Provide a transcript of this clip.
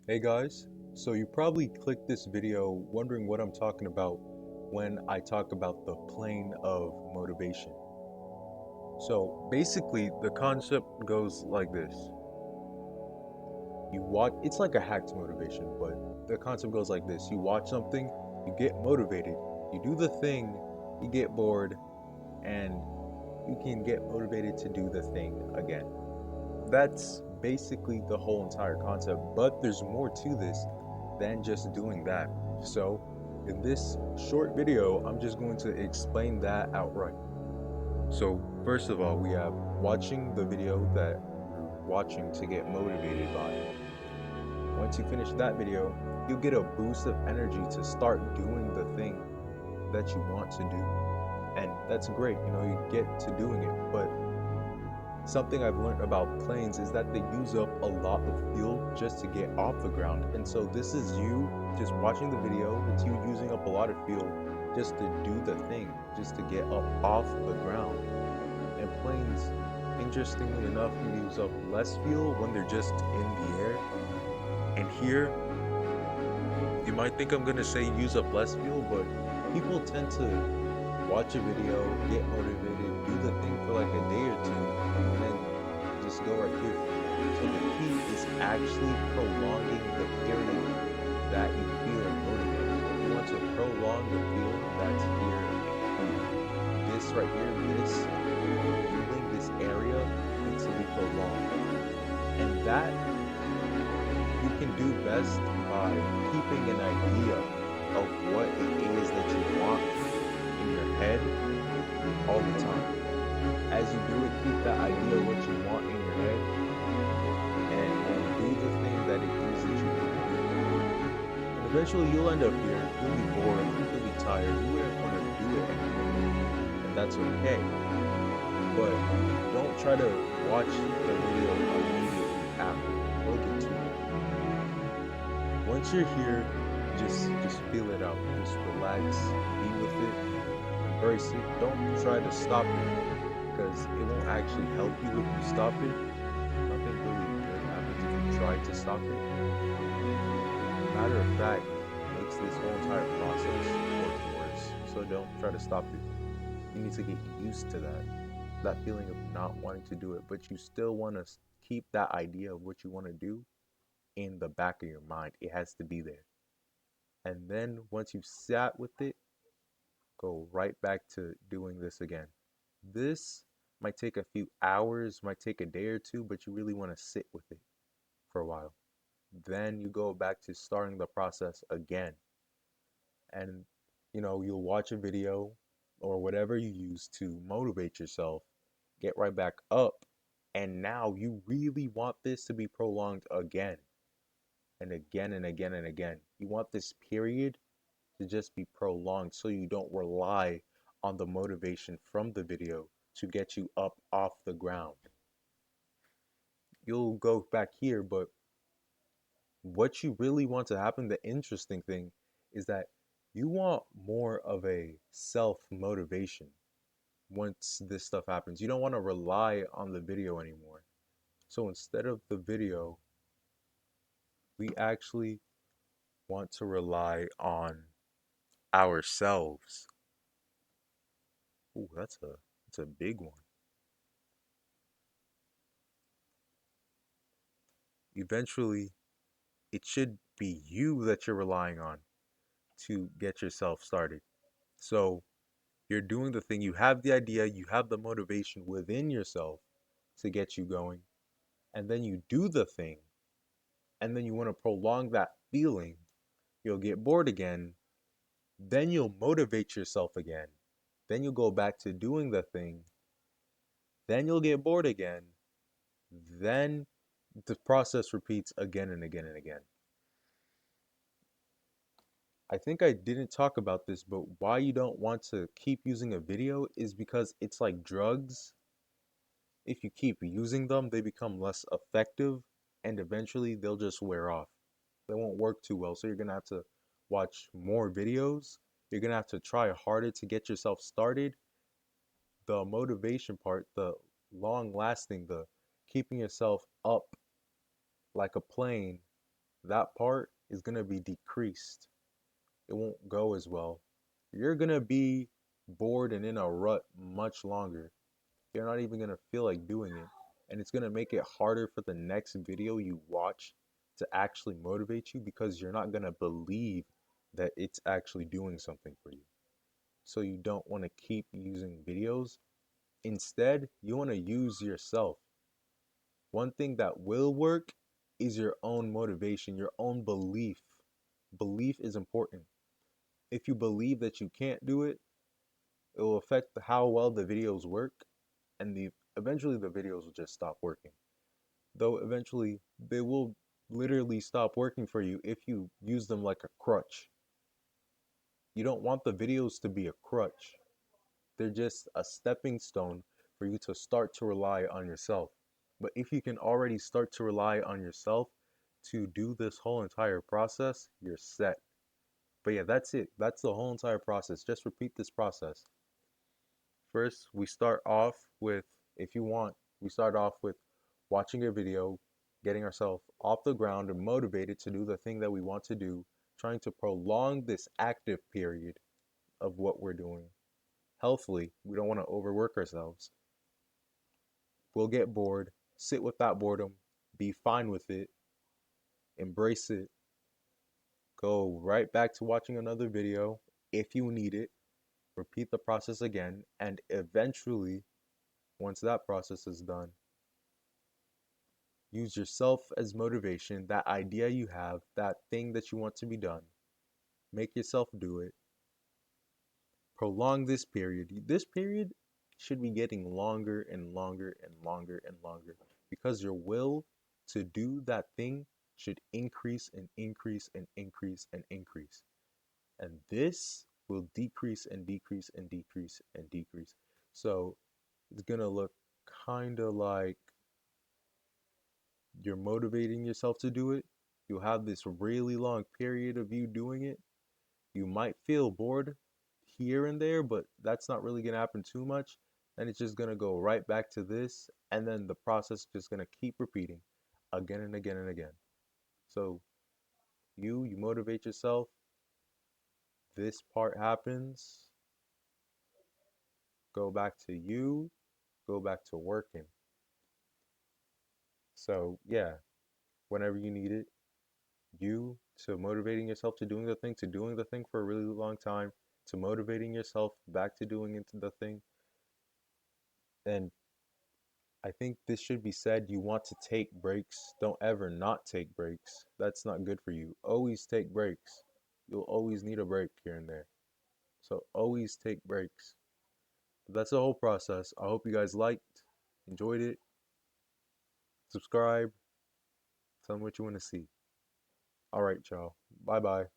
Hey guys, so you probably clicked this video wondering what I'm talking about when I talk about the plane of motivation. So basically, the concept goes like this. You watch, it's like a hacked motivation, but the concept goes like this. You watch something, you get motivated, you do the thing, you get bored, and you can get motivated to do the thing again. That's basically the whole entire concept, but there's more to this than just doing that. So, in this short video, I'm just going to explain that outright. So, first of all, we have watching the video that you're watching to get motivated by. Once you finish that video, you'll get a boost of energy to start doing the thing that you want to do. And that's great, you get to doing it, but something I've learned about planes is that they use up a lot of fuel just to get off the ground. And so this is you just watching the video, it's you using up a lot of fuel just to do the thing, just to get up off the ground. And planes, interestingly enough, use up less fuel when they're just in the air. And here, you might think I'm gonna say use up less fuel, but people tend to watch a video, get motivated, do the thing for like a day or two, and then just go right here. So the key is actually prolonging the period that you feel motivated. You want to prolong the feeling that's here. This right here, this feeling, this area needs to be prolonged. And that you can do best by keeping an idea of what it is that you want in your head all the time. As you do it, keep that idea of what you want in your head and do the thing that it is that you want to do. And eventually you'll end up here, you'll be bored, you'll be tired, you wouldn't want to do it anymore. And that's okay. But don't try to watch the video immediately after. We'll get to it. Once you're here, just feel it out. Just relax, be with it, embrace it. Don't try to stop it because it won't actually help you if you stop it. Nothing really good happens if you try to stop it. Matter of fact, it makes this whole entire process work worse. So don't try to stop it. You need to get used to that feeling of not wanting to do it, but you still want to keep that idea of what you want to do in the back of your mind. It has to be there. And then once you've sat with it, go right back to doing this again. This might take a few hours, might take a day or two, but you really want to sit with it for a while. Then you go back to starting the process again. And you'll watch a video or whatever you use to motivate yourself, get right back up, and now you really want this to be prolonged again and again and again and again. You want this period to just be prolonged so you don't rely on the motivation from the video to get you up off the ground. You'll go back here, but what you really want to happen, the interesting thing is that you want more of a self motivation once this stuff happens. You don't want to rely on the video anymore. So instead of the video, we actually want to rely on ourselves. Ooh, that's a big one. Eventually, it should be you that you're relying on to get yourself started. So you're doing the thing, you have the idea, you have the motivation within yourself to get you going, and then you do the thing, and then you want to prolong that feeling. You'll get bored again, then you'll motivate yourself again, then you'll go back to doing the thing, then you'll get bored again, then the process repeats again and again and again. I think I didn't talk about this, but why you don't want to keep using a video is because it's like drugs. If you keep using them, they become less effective and eventually they'll just wear off. They won't work too well. So you're going to have to watch more videos. You're going to have to try harder to get yourself started. The motivation part, the long lasting, the keeping yourself up like a plane, that part is going to be decreased. It won't go as well. You're going to be bored and in a rut much longer. You're not even going to feel like doing it. And it's going to make it harder for the next video you watch to actually motivate you because you're not going to believe that it's actually doing something for you. So you don't want to keep using videos. Instead, you want to use yourself. One thing that will work is your own motivation, your own belief. Belief is important. If you believe that you can't do it, it will affect how well the videos work, and eventually the videos will just stop working. Though eventually they will literally stop working for you if you use them like a crutch. You don't want the videos to be a crutch. They're just a stepping stone for you to start to rely on yourself. But if you can already start to rely on yourself to do this whole entire process, you're set. But yeah, that's it. That's the whole entire process. Just repeat this process. First, we start off with, if you want, we start off with watching a video, getting ourselves off the ground and motivated to do the thing that we want to do, trying to prolong this active period of what we're doing. Healthily, we don't want to overwork ourselves. We'll get bored, sit with that boredom, be fine with it, embrace it, go right back to watching another video if you need it, repeat the process again, and eventually, once that process is done, use yourself as motivation, that idea you have, that thing that you want to be done. Make yourself do it. Prolong this period. This period should be getting longer and longer and longer and longer because your will to do that thing should increase and increase and increase and increase. And this will decrease and decrease and decrease and decrease. So it's going to look kind of like you're motivating yourself to do it. You'll have this really long period of you doing it. You might feel bored here and there, but that's not really going to happen too much. And it's just going to go right back to this. And then the process is just going to keep repeating again and again and again. So you motivate yourself. This part happens. Go back to you. Go back to working. So yeah, whenever you need it, you to motivating yourself to doing the thing for a really long time, to motivating yourself back to doing into the thing. And I think this should be said, you want to take breaks. Don't ever not take breaks. That's not good for you. Always take breaks. You'll always need a break here and there. So always take breaks. But that's the whole process. I hope you guys liked, enjoyed it. Subscribe. Tell me what you want to see. All right, y'all. Bye bye.